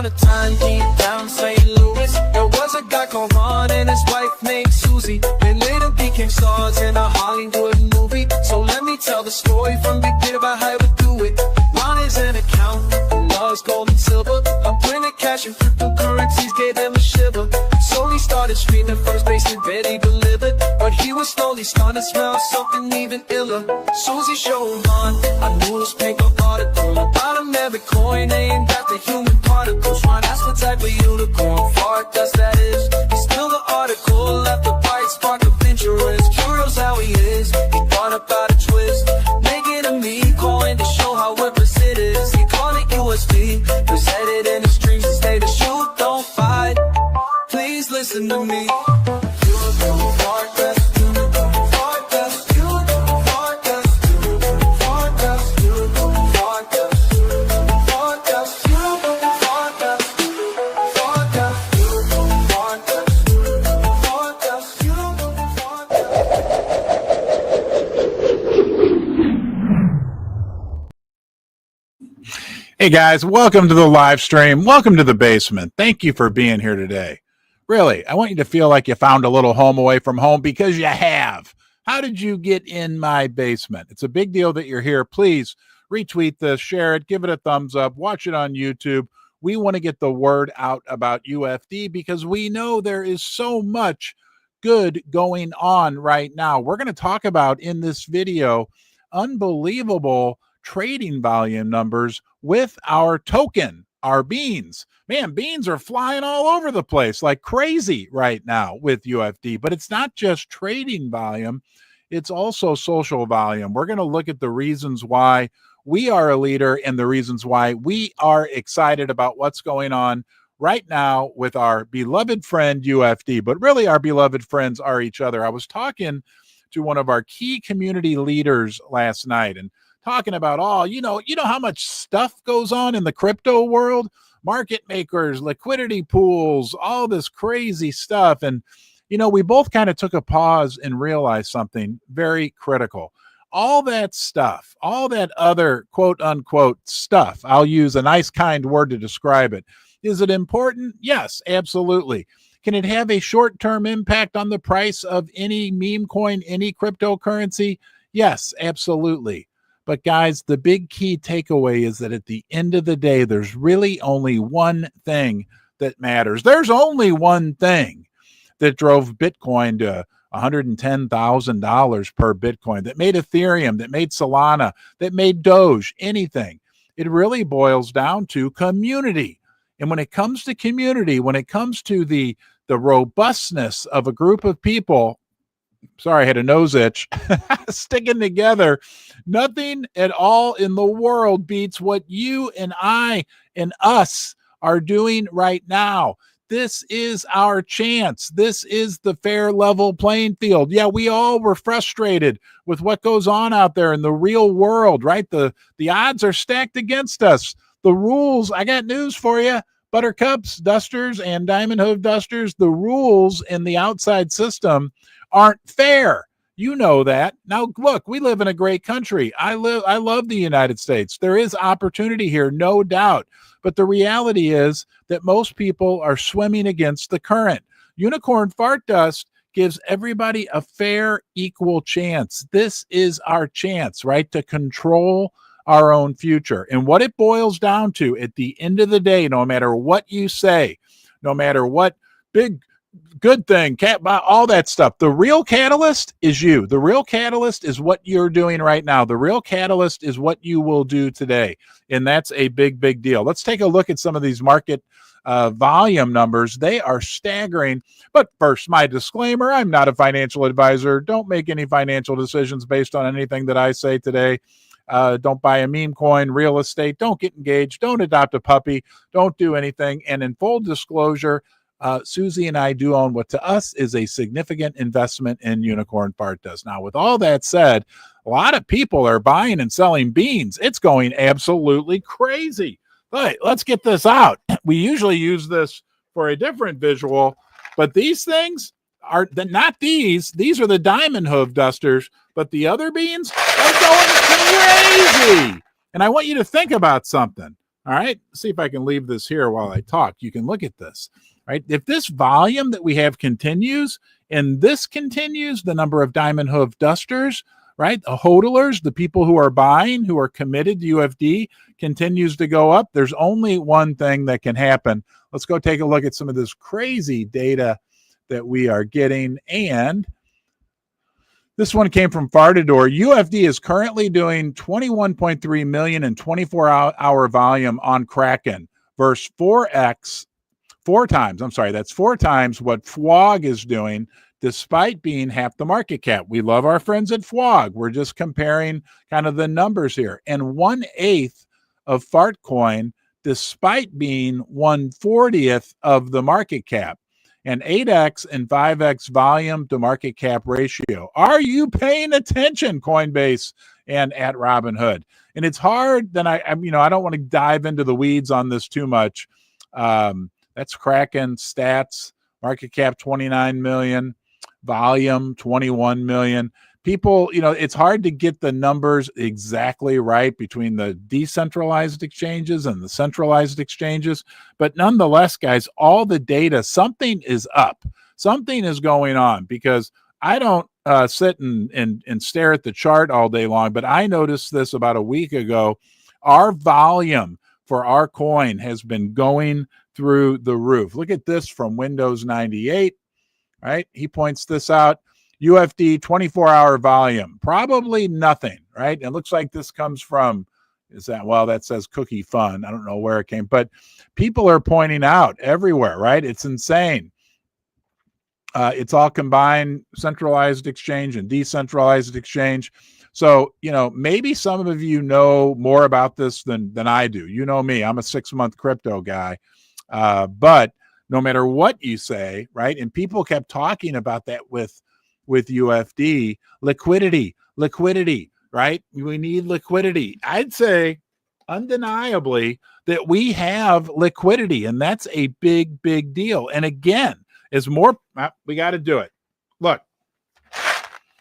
upon a time deep down St. Louis, there was a guy called Ron and his wife named Susie. They later became stars in a Hollywood movie. So let me tell the story from the beginning about how we do it. Ron is an accountant and loves gold and silver. A printed cash and cryptocurrencies gave them a shiver. So he started streaming first base and Betty delivered. But he was slowly starting to smell something even iller. Susie showed Ron a newspaper article about a merit coin named after human particles. Ron asked what type of unicorn fart dust that is. He spilled the article, left a bright spark of interest. Curious how he is, he thought about a twist, making a meme coin to show how worthless it is. He called it USD, presented in his dreams and stated, shoot, don't fight, please listen to me. Unicorn fart dust, unicorn fart dust, unicorn fart dust, unicorn fart dust, unicorn fart dust, unicorn fart dust, unicorn fart dust, fart dust, unicorn fart dust, unicorn fart dust, unicorn fart dust. Hey guys, welcome to the live stream. Welcome to the basement. Thank you for being here today. Really, I want you to feel like you found a little home away from home, because you have. How did you get in my basement? It's a big deal that you're here. Please retweet this, share it, give it a thumbs up, watch it on YouTube. We want to get the word out about UFD because we know there is so much good going on right now. We're going to talk about in this video unbelievable trading volume numbers with our token, our beans. Man, beans are flying all over the place like crazy right now with UFD, but it's not just trading volume, it's also social volume. We're going to look at the reasons why we are a leader and the reasons why we are excited about what's going on right now with our beloved friend UFD, but really our beloved friends are each other. I was talking to one of our key community leaders last night and talking about, you know how much stuff goes on in the crypto world, market makers, liquidity pools, all this crazy stuff. And, we both kind of took a pause and realized something very critical. All that stuff, all that other quote unquote stuff, I'll use a nice kind word to describe it. Is it important? Yes, absolutely. Can it have a short-term impact on the price of any meme coin, any cryptocurrency? Yes, absolutely. But guys, the big key takeaway is that at the end of the day, there's really only one thing that matters. There's only one thing that drove Bitcoin to $110,000 per Bitcoin, that made Ethereum, that made Solana, that made Doge, anything. It really boils down to community. And when it comes to community, when it comes to the robustness of a group of people, sorry, I had a nose itch, sticking together, nothing at all in the world beats what you and I and us are doing right now. This is our chance. This is the fair level playing field. Yeah, we all were frustrated with what goes on out there in the real world, right? The odds are stacked against us. The rules, I got news for you. Buttercups, dusters, and diamond hoof dusters, the rules in the outside system aren't fair. You know that. Now, look, we live in a great country. I love the United States. There is opportunity here, no doubt. But the reality is that most people are swimming against the current. Unicorn fart dust gives everybody a fair, equal chance. This is our chance, right, to control our own future. And what it boils down to at the end of the day, no matter what you say, no matter what big good thing, all that stuff, the real catalyst is you. The real catalyst is what you're doing right now. The real catalyst is what you will do today. And that's a big, big deal. Let's take a look at some of these market volume numbers. They are staggering. But first, my disclaimer, I'm not a financial advisor. Don't make any financial decisions based on anything that I say today. Don't buy a meme coin, real estate. Don't get engaged. Don't adopt a puppy. Don't do anything. And in full disclosure, Susie and I do own what to us is a significant investment in Unicorn fart dust. Now, with all that said, a lot of people are buying and selling beans. It's going absolutely crazy. All right, let's get this out. We usually use this for a different visual, but these things are not these. These are the diamond hoof dusters, but the other beans are going crazy. And I want you to think about something. All right, see if I can leave this here while I talk. You can look at this, right? If this volume that we have continues and this continues, the number of diamond hoof dusters, right? The hodlers, the people who are buying, who are committed to UFD, continues to go up. There's only one thing that can happen. Let's go take a look at some of this crazy data that we are getting. And this one came from Fartador. UFD is currently doing 21.3 million in 24-hour volume on Kraken versus 4x, that's 4 times what FWOG is doing, despite being half the market cap. We love our friends at FWOG. We're just comparing kind of the numbers here. And 1/8 of Fartcoin, despite being 1/40th of the market cap. And 8x and 5x volume to market cap ratio. Are you paying attention, Coinbase and at Robinhood? And it's hard. Then I don't want to dive into the weeds on this too much. That's Kraken stats. Market cap 29 million, volume 21 million. People, it's hard to get the numbers exactly right between the decentralized exchanges and the centralized exchanges. But nonetheless, guys, all the data, something is up. Something is going on, because I don't sit and stare at the chart all day long, but I noticed this about a week ago. Our volume for our coin has been going through the roof. Look at this from Windows 98, right? He points this out. UFD 24-hour volume, probably nothing, right? It looks like this comes from, that says Cookie Fun. I don't know where it came, but people are pointing out everywhere, right? It's insane. It's all combined, centralized exchange and decentralized exchange. So, maybe some of you know more about this than I do. You know me, I'm a 6-month crypto guy. But no matter what you say, right? And people kept talking about that with UFD, liquidity, right? We need liquidity. I'd say undeniably that we have liquidity, and that's a big, big deal. And again, we got to do it. Look,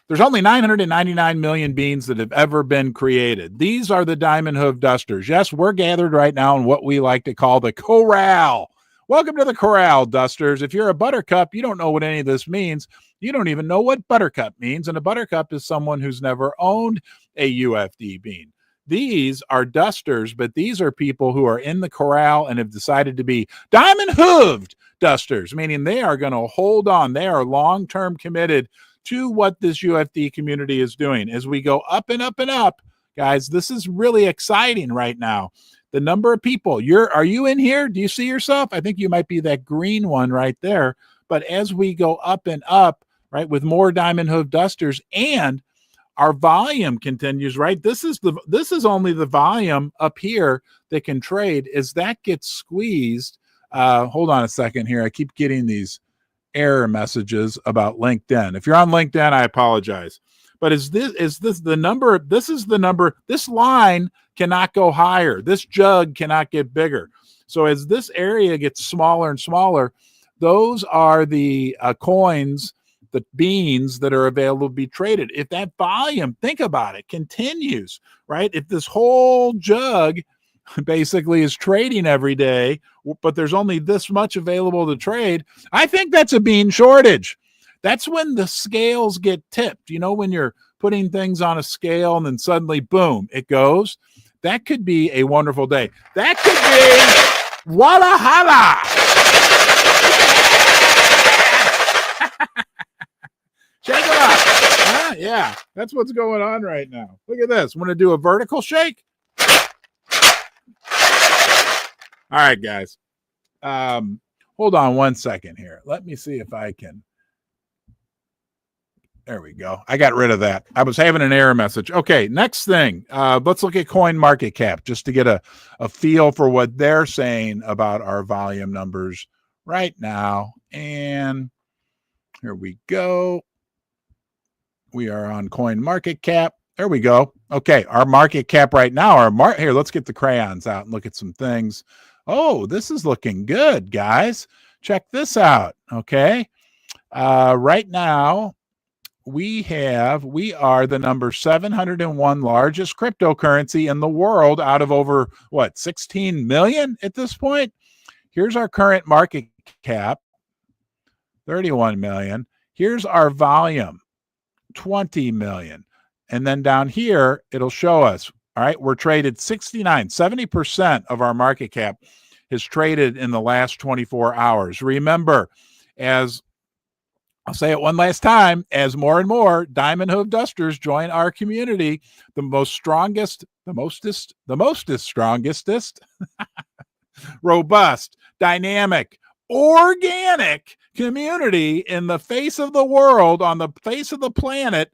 there's only 999 million beans that have ever been created. These are the diamond hoof dusters. Yes, we're gathered right now in what we like to call the corral. Welcome to the corral, dusters. If you're a buttercup, you don't know what any of this means. You don't even know what buttercup means. And a buttercup is someone who's never owned a UFD bean. These are dusters, but these are people who are in the corral and have decided to be diamond hooved dusters, meaning they are going to hold on. They are long-term committed to what this UFD community is doing. As we go up and up and up, guys, this is really exciting right now. The number of people, are you in here? Do you see yourself? I think you might be that green one right there. But as we go up and up, right, with more diamond hoof dusters, and our volume continues, right? This is only the volume up here that can trade. As that gets squeezed, hold on a second here. I keep getting these error messages about LinkedIn. If you're on LinkedIn, I apologize. But is this the number? This is the number. This line cannot go higher. This jug cannot get bigger. So as this area gets smaller and smaller, those are the coins, the beans that are available to be traded. If that volume, think about it, continues, right? If this whole jug basically is trading every day, but there's only this much available to trade, I think that's a bean shortage. That's when the scales get tipped. When you're putting things on a scale and then suddenly, boom, it goes. That could be a wonderful day. That could be Walla Holla. Shake it up. Yeah, that's what's going on right now. Look at this. Want to do a vertical shake? All right, guys. Hold on one second here. Let me see if I can. There we go. I got rid of that. I was having an error message. Okay, next thing. Let's look at coin market cap just to get a feel for what they're saying about our volume numbers right now. And here we go. We are on coin market cap. There we go. Okay, our market cap right now. Here, let's get the crayons out and look at some things. Oh, this is looking good, guys. Check this out. Okay. Right now, we are the number 701 largest cryptocurrency in the world out of over, 16 million at this point? Here's our current market cap, 31 million. Here's our volume, 20 million. And then down here, it'll show us, all right, we're traded 70% of our market cap has traded in the last 24 hours. Remember, as I'll say it one last time, as more and more diamond hoof dusters join our community, the strongest, robust, dynamic, organic community in the face of the world, on the face of the planet,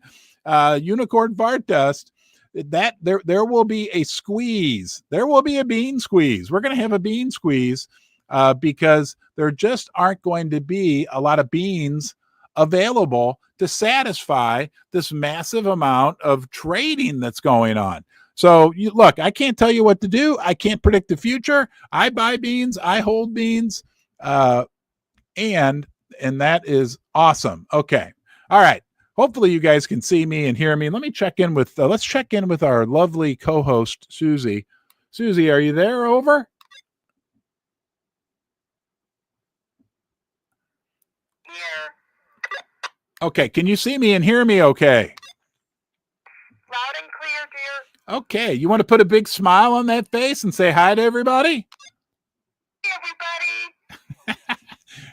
unicorn fart dust, that there will be a squeeze. There will be a bean squeeze. We're going to have a bean squeeze because there just aren't going to be a lot of beans available to satisfy this massive amount of trading that's going on. So look, I can't tell you what to do. I can't predict the future. I buy beans, I hold beans, and that is awesome. Okay, all right. Hopefully you guys can see me and hear me. Let me check in with. Let's check in with our lovely co-host Susie. Susie, are you there? Over. Here. Okay, can you see me and hear me? Okay. Loud and clear, dear. Okay, you want to put a big smile on that face and say hi to everybody? Hey, everybody.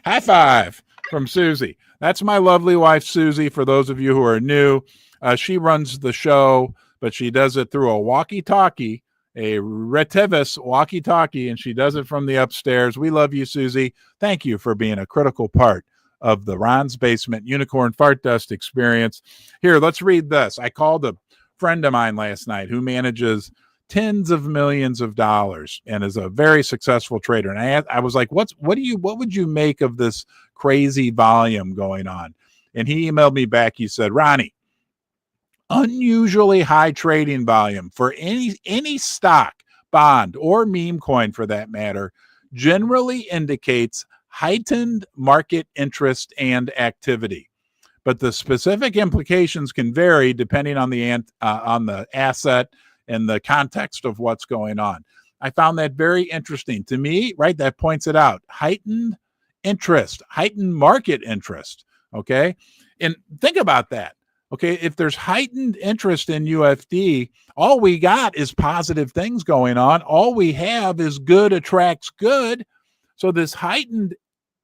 High five from Susie. That's my lovely wife, Susie, for those of you who are new. She runs the show, but she does it through a walkie-talkie, a Retevis walkie-talkie, and she does it from the upstairs. We love you, Susie. Thank you for being a critical part of the Ron's Basement Unicorn Fart Dust experience. Here, let's read this. I called a friend of mine last night who manages tens of millions of dollars and is a very successful trader. And I was like, what would you make of this crazy volume going on? And he emailed me back. He said, Ronnie, unusually high trading volume for any stock, bond, or meme coin for that matter generally indicates heightened market interest and activity. But the specific implications can vary depending on the asset and the context of what's going on. I found that very interesting. To me, right, that points it out. Heightened interest, heightened market interest, okay? And think about that, okay? If there's heightened interest in UFD, all we got is positive things going on. All we have is good attracts good. So this heightened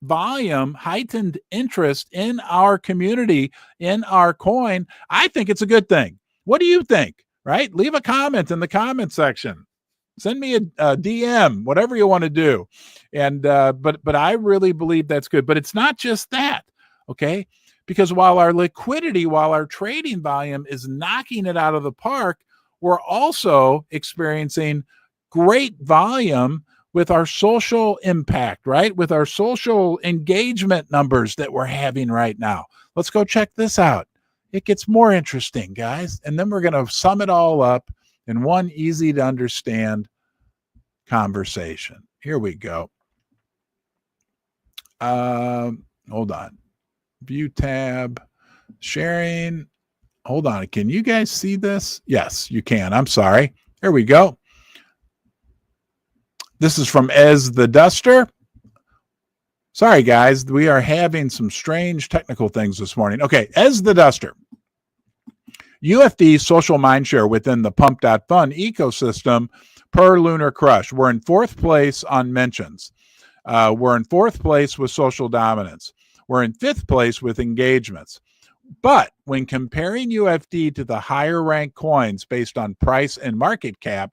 volume, heightened interest in our community, in our coin, I think it's a good thing. What do you think? Right? Leave a comment in the comment section. Send me a DM, whatever you want to do. And but I really believe that's good. But it's not just that, okay? Because while our liquidity, while our trading volume is knocking it out of the park, we're also experiencing great volume with our social impact, right? With our social engagement numbers that we're having right now. Let's go check this out. It gets more interesting, guys. And then we're going to sum it all up in one easy to understand conversation. Here we go. Hold on. View tab, sharing. Hold on. Can you guys see this? Yes, you can. I'm sorry. There we go. This is from Ez the Duster. Sorry, guys. We are having some strange technical things this morning. Okay, Ez the Duster. UFD social mindshare within the Pump.Fun ecosystem per Lunar Crush. We're in fourth place on mentions. We're in fourth place with social dominance. We're in fifth place with engagements. But when comparing UFD to the higher ranked coins based on price and market cap,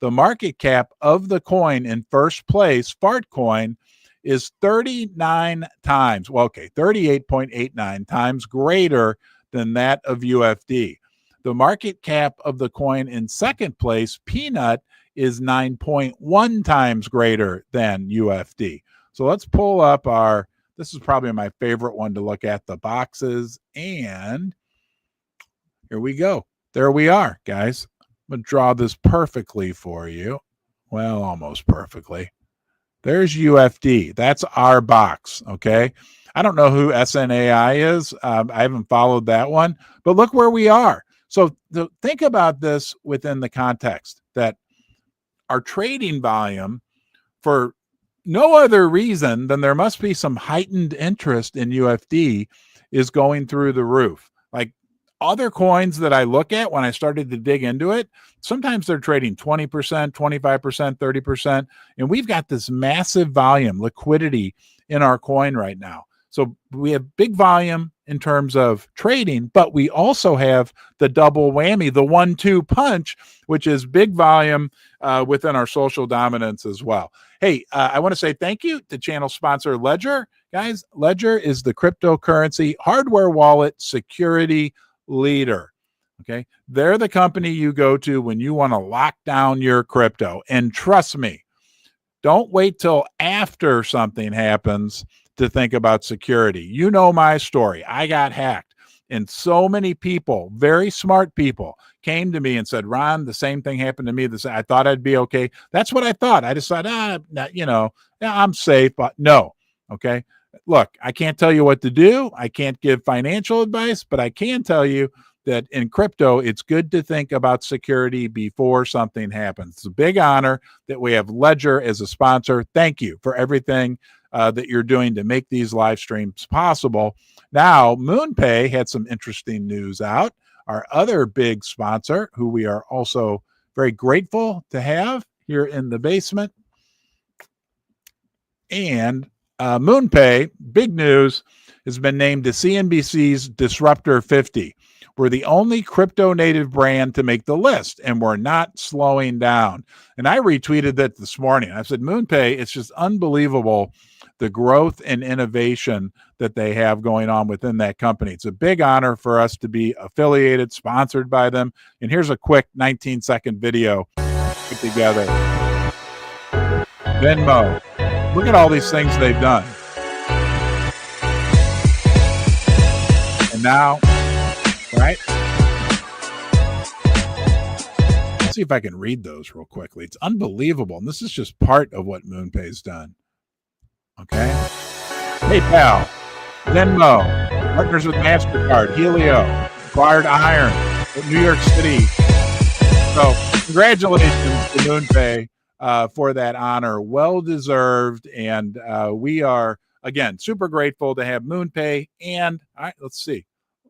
the market cap of the coin in first place, Fartcoin, is 39 times, 38.89 times greater than that of UFD. The market cap of the coin in second place, Peanut, is 9.1 times greater than UFD. So let's pull up this is probably my favorite one to look at, the boxes. And here we go. There we are, guys. I'm going to draw this perfectly for you. Well, almost perfectly. There's UFD. That's our box. Okay. I don't know who SNAI is. I haven't followed that one, but look where we are. So think about this within the context that our trading volume, for no other reason than there must be some heightened interest in UFD, is going through the roof. Like other coins that I look at when I started to dig into it, sometimes they're trading 20%, 25%, 30%. And we've got this massive volume, liquidity in our coin right now. So we have big volume in terms of trading, but we also have the double whammy, the 1-2 punch, which is big volume within our social dominance as well. Hey, I want to say thank you to channel sponsor Ledger. Guys, Ledger is the cryptocurrency hardware wallet security leader. Okay. They're the company you go to when you want to lock down your crypto. And trust me, don't wait till after something happens to think about security. You know my story. I got hacked, and so many people, very smart people, came to me and said, Ron, the same thing happened to me. I thought I'd be okay. That's what I thought. I decided, I'm safe, but no. Okay. Look, I can't tell you what to do. I can't give financial advice, but I can tell you that in crypto, it's good to think about security before something happens. It's a big honor that we have Ledger as a sponsor. Thank you for everything that you're doing to make these live streams possible. Now, MoonPay had some interesting news out. Our other big sponsor, who we are also very grateful to have here in the basement. And MoonPay, big news, has been named to CNBC's Disruptor 50. We're the only crypto native brand to make the list, and we're not slowing down. And I retweeted that this morning. I said, MoonPay, it's just unbelievable the growth and innovation that they have going on within that company. It's a big honor for us to be affiliated, sponsored by them. And here's a quick 19-second video put together. Venmo. Look at all these things they've done. And now, right? Let's see if I can read those real quickly. It's unbelievable. And this is just part of what MoonPay's done. Okay. PayPal, Venmo, partners with MasterCard, Helio, acquired Iron, New York City. So congratulations to MoonPay for that honor. Well deserved. And we are, again, super grateful to have MoonPay and, all right, let's see,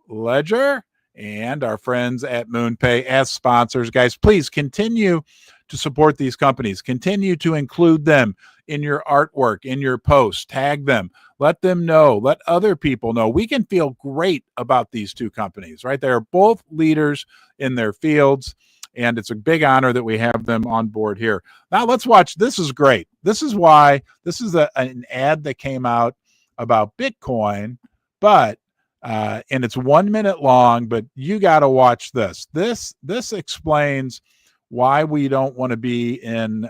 Ledger and our friends at MoonPay as sponsors. Guys, please continue to support these companies. Continue to include them in your artwork, in your posts. Tag them. Let them know. Let other people know. We can feel great about these two companies, right? They are both leaders in their fields, and it's a big honor that we have them on board here. Now let's watch. This is great. This is why this is an ad that came out about Bitcoin, but and it's 1 minute long, but you got to watch this. This explains why we don't want to be in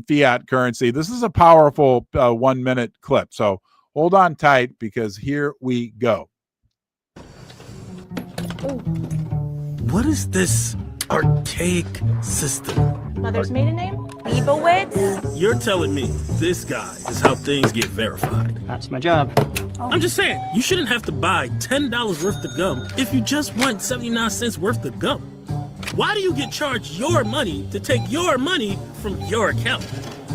fiat currency. This is a powerful 1 minute clip. So hold on tight because here we go. What is this archaic system? Mother's maiden name? Leibowitz? You're telling me this guy is how things get verified. That's my job. I'm just saying, you shouldn't have to buy $10 worth of gum if you just want 79 cents worth of gum. Why do you get charged your money to take your money from your account?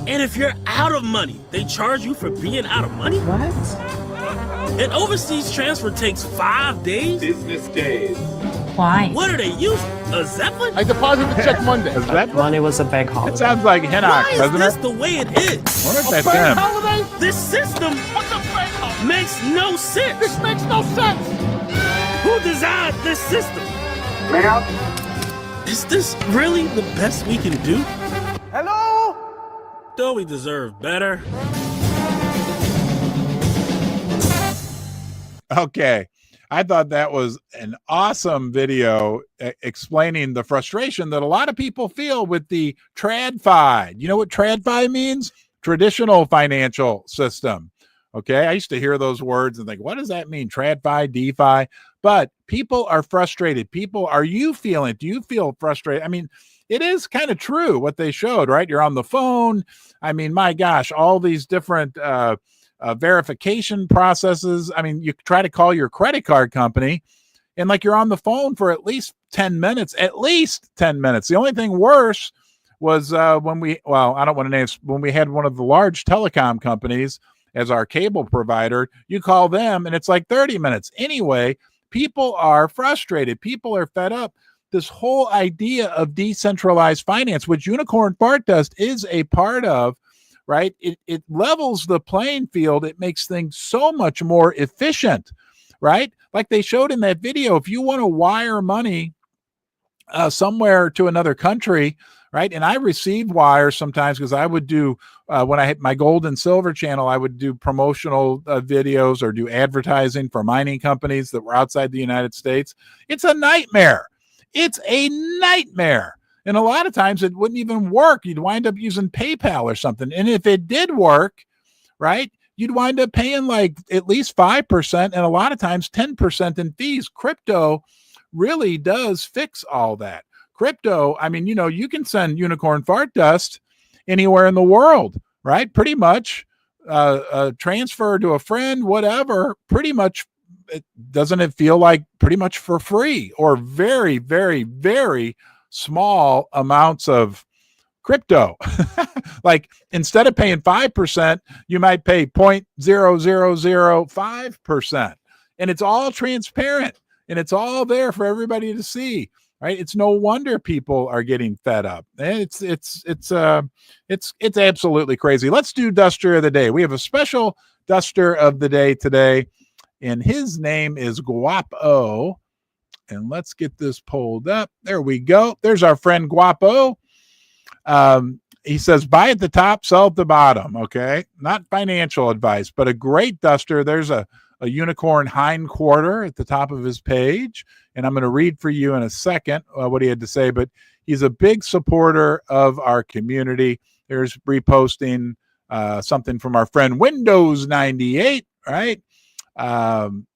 And if you're out of money, they charge you for being out of money? What? An overseas transfer takes 5 days? Business days. Why? What are they using? A Zeppelin? I deposit the check Monday. Is that Monday was a bank holiday. It sounds like Hinnock, Why is doesn't this it? the way it is? I wonder if that's Bank him. holiday? This system What's a bank holiday? makes no sense. This makes no sense. Who designed this system? Is this really the best we can do? Hello? Don't we deserve better? Okay. I thought that was an awesome video explaining the frustration that a lot of people feel with the tradfi. You know what tradfi means? Traditional financial system. Okay. I used to hear those words and think, what does that mean? TradFi, DeFi. But people are frustrated. Are you feeling? Do you feel frustrated? I mean, it is kind of true what they showed, right? You're on the phone. I mean, my gosh, all these different verification processes. I mean, you try to call your credit card company and like you're on the phone for at least 10 minutes, at least 10 minutes. The only thing worse was when we, well, I don't want to name, when we had one of the large telecom companies as our cable provider, you call them and it's like 30 minutes. Anyway, people are frustrated. People are fed up. This whole idea of decentralized finance, which Unicorn Fart Dust is a part of, right? It levels the playing field. It makes things so much more efficient, right? Like they showed in that video, if you want to wire money somewhere to another country, right? And I received wires sometimes because I would do, when I had my gold and silver channel, I would do promotional videos or do advertising for mining companies that were outside the United States. It's a nightmare. It's a nightmare. And a lot of times it wouldn't even work. You'd wind up using PayPal or something. And if it did work, right, you'd wind up paying like at least 5% and a lot of times 10% in fees. Crypto really does fix all that. Crypto, I mean, you know, you can send Unicorn Fart Dust anywhere in the world, right? Pretty much transfer to a friend, whatever, pretty much. Doesn't it feel like pretty much for free or very, very, very small amounts of crypto? Like instead of paying 5%, you might pay 0.0005%. And it's all transparent and it's all there for everybody to see. Right? It's no wonder people are getting fed up. It's absolutely crazy. Let's do Duster of the Day. We have a special Duster of the Day today, and his name is Guapo. And let's get this pulled up. There we go. There's our friend Guapo. He says, buy at the top, sell at the bottom. Okay. Not financial advice, but a great duster. There's a unicorn hind quarter at the top of his page. And I'm going to read for you in a second what he had to say, but he's a big supporter of our community. There's reposting something from our friend Windows 98, right? And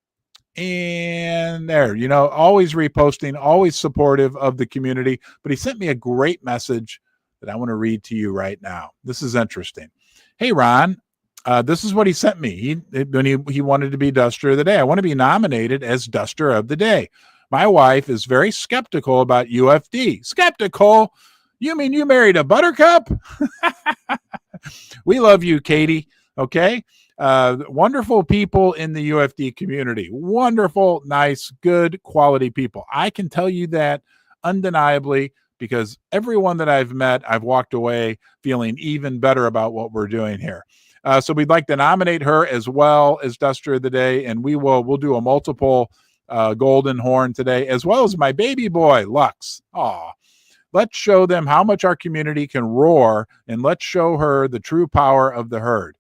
there, you know, always reposting, always supportive of the community. But he sent me a great message that I want to read to you right now. This is interesting. Hey, Ron, this is what he sent me. He wanted to be Duster of the Day. I want to be nominated as Duster of the Day. My wife is very skeptical about UFD. Skeptical? You mean you married a buttercup? We love you, Katie. Okay. Wonderful people in the UFD community. Wonderful, nice, good, quality people. I can tell you that undeniably because everyone that I've met, I've walked away feeling even better about what we're doing here. So we'd like to nominate her as well as Duster of the Day, and we'll do a multiple golden horn today, as well as my baby boy, Lux. Aw. Let's show them how much our community can roar, and let's show her the true power of the herd.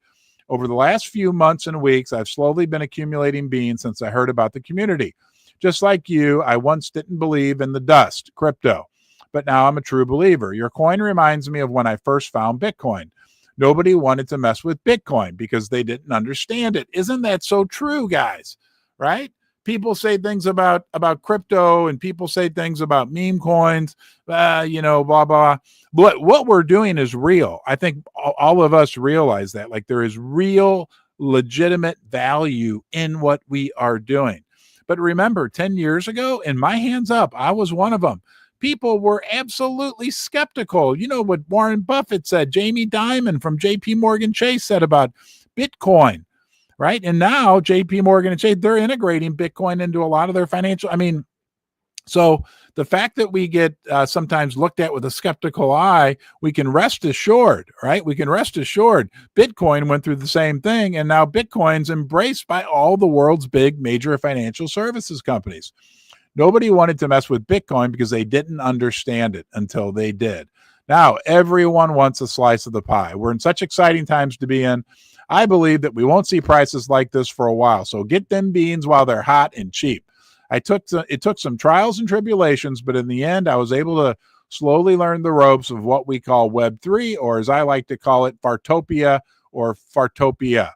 Over the last few months and weeks, I've slowly been accumulating beans since I heard about the community. Just like you, I once didn't believe in the dust, crypto, but now I'm a true believer. Your coin reminds me of when I first found Bitcoin. Nobody wanted to mess with Bitcoin because they didn't understand it. Isn't that so true, guys? Right? People say things about crypto and people say things about meme coins, blah, blah. But what we're doing is real. I think all of us realize that. Like there is real, legitimate value in what we are doing. But remember, 10 years ago, and my hands up, I was one of them. People were absolutely skeptical. You know what Warren Buffett said, Jamie Dimon from JP Morgan Chase said about Bitcoin, right? And now JP Morgan and Chase, they're integrating Bitcoin into a lot of their financial, so the fact that we get sometimes looked at with a skeptical eye, we can rest assured, right? We can rest assured Bitcoin went through the same thing, and now Bitcoin's embraced by all the world's big major financial services companies. Nobody wanted to mess with Bitcoin because they didn't understand it until they did. Now, everyone wants a slice of the pie. We're in such exciting times to be in. I believe that we won't see prices like this for a while. So get them beans while they're hot and cheap. It took some trials and tribulations, but in the end, I was able to slowly learn the ropes of what we call Web3, or as I like to call it, Fartopia or Fartopia,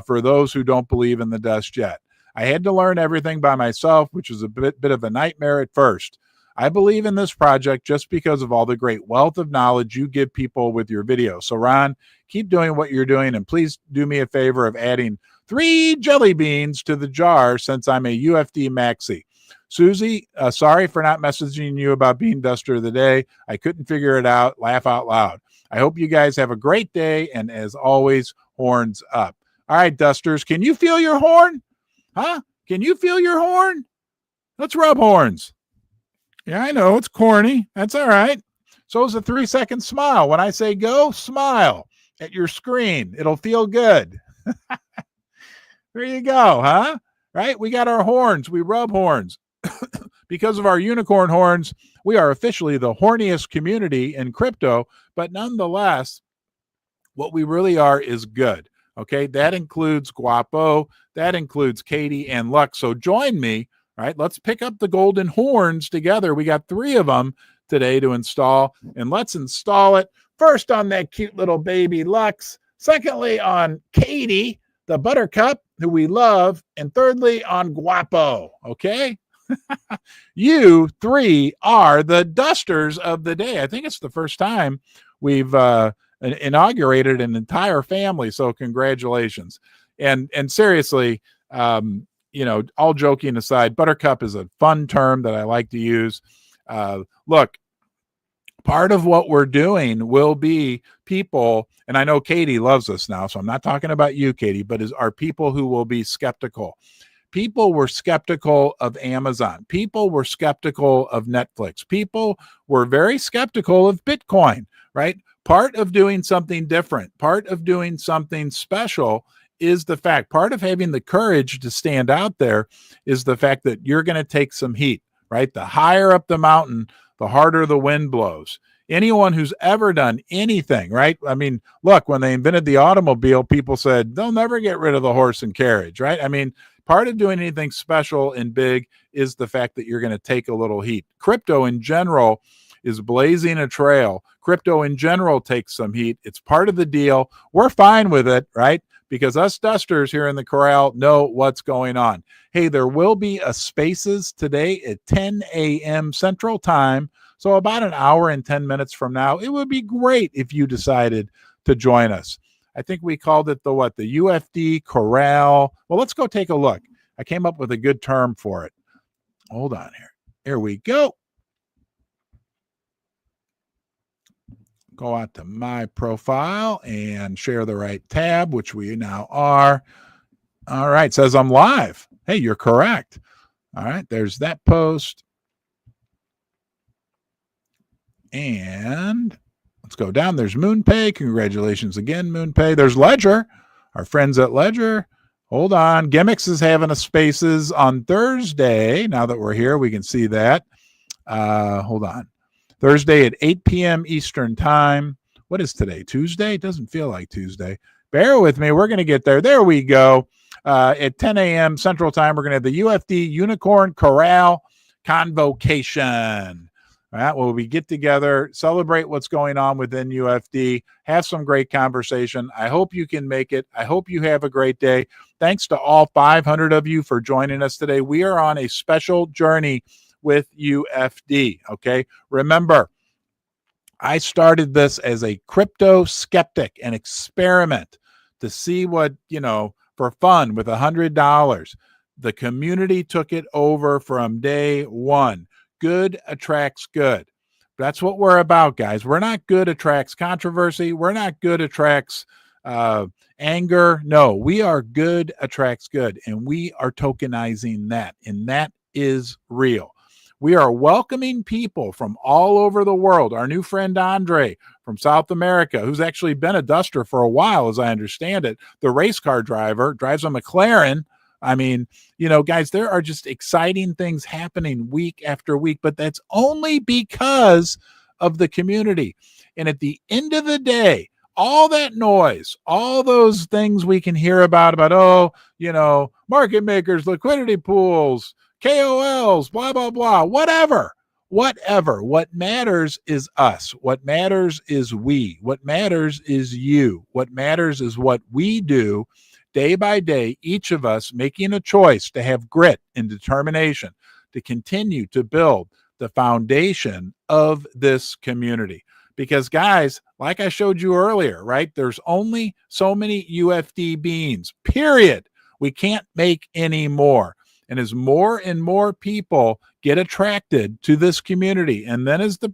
for those who don't believe in the dust yet. I had to learn everything by myself, which was a bit of a nightmare at first. I believe in this project just because of all the great wealth of knowledge you give people with your videos. So Ron, keep doing what you're doing, and please do me a favor of adding 3 jelly beans to the jar since I'm a UFD maxi. Susie, sorry for not messaging you about Bean Duster of the Day. I couldn't figure it out. Laugh out loud. I hope you guys have a great day, and as always, horns up. All right, Dusters, can you feel your horn? Huh? Can you feel your horn? Let's rub horns. Yeah, I know, it's corny. That's all right. So is a 3-second smile. When I say go, smile at your screen. It'll feel good. There you go, huh? Right? We got our horns. We rub horns. Because of our unicorn horns, we are officially the horniest community in crypto, but nonetheless, what we really are is good. Okay, that includes Guapo, that includes Katie and Lux. So join me, right? Let's pick up the golden horns together. We got 3 of them today to install, and let's install it first on that cute little baby Lux, secondly on Katie, the buttercup, who we love, and thirdly on Guapo. Okay. You 3 are the Dusters of the Day. I think it's the first time we've inaugurated an entire family. So congratulations. And seriously, all joking aside, buttercup is a fun term that I like to use. Look, part of what we're doing will be people, and I know Katie loves us now, so I'm not talking about you, Katie, but are people who will be skeptical. People were skeptical of Amazon. People were skeptical of Netflix. People were very skeptical of Bitcoin, right? Part of doing something different, part of doing something special is the fact, part of having the courage to stand out there is the fact that you're going to take some heat, right? The higher up the mountain, the harder the wind blows. Anyone who's ever done anything, right? I mean, look, when they invented the automobile, people said they'll never get rid of the horse and carriage, right? I mean, part of doing anything special and big is the fact that you're going to take a little heat. Crypto in general is blazing a trail. Crypto in general takes some heat. It's part of the deal. We're fine with it, right? Because us Dusters here in the corral know what's going on. Hey, there will be a Spaces today at 10 a.m. Central Time. So about an hour and 10 minutes from now, it would be great if you decided to join us. I think we called it the UFD Corral. Well, let's go take a look. I came up with a good term for it. Hold on here. Here we go. Go out to my profile and share the right tab, which we now are. All right. Says I'm live. Hey, you're correct. All right. There's that post. And let's go down. There's MoonPay. Congratulations again, MoonPay. There's Ledger, our friends at Ledger. Hold on. Gimmicks is having a Spaces on Thursday. Now that we're here, we can see that. Hold on. Thursday at 8 p.m. Eastern Time. What is today? Tuesday? It doesn't feel like Tuesday. Bear with me. We're going to get there. There we go. At 10 a.m. Central Time, we're going to have the UFD Unicorn Corral Convocation. All right, well, we get together, celebrate what's going on within UFD, have some great conversation. I hope you can make it. I hope you have a great day. Thanks to all 500 of you for joining us today. We are on a special journey with UFD, okay? Remember, I started this as a crypto skeptic, an experiment to see what, for fun with $100. The community took it over from day one. Good attracts good. That's what we're about, guys. We're not good attracts controversy. We're not good attracts anger. No, we are good attracts good, and we are tokenizing that, and that is real. We are welcoming people from all over the world. Our new friend Andre from South America, who's actually been a Duster for a while, as I understand it, the race car driver, drives a McLaren. I mean, guys, there are just exciting things happening week after week, but that's only because of the community. And at the end of the day, all that noise, all those things we can hear about, market makers, liquidity pools, KOLs, blah, blah, blah, whatever. What matters is us. What matters is we. What matters is you. What matters is what we do day by day, each of us making a choice to have grit and determination to continue to build the foundation of this community. Because guys, like I showed you earlier, right? There's only so many UFD beans, period. We can't make any more. And as more and more people get attracted to this community, and then as the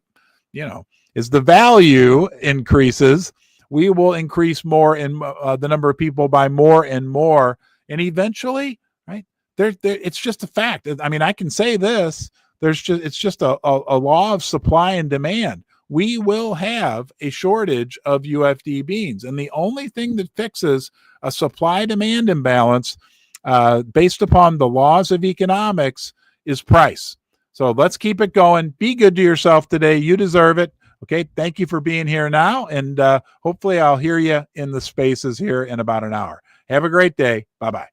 value increases, we will increase more in the number of people by more and more. And eventually, right, it's just a fact. I mean, I can say this, it's just a law of supply and demand. We will have a shortage of UFD beans. And the only thing that fixes a supply-demand imbalance based upon the laws of economics is price. So let's keep it going. Be good to yourself today. You deserve it. Okay, thank you for being here now. And hopefully I'll hear you in the spaces here in about an hour. Have a great day. Bye-bye.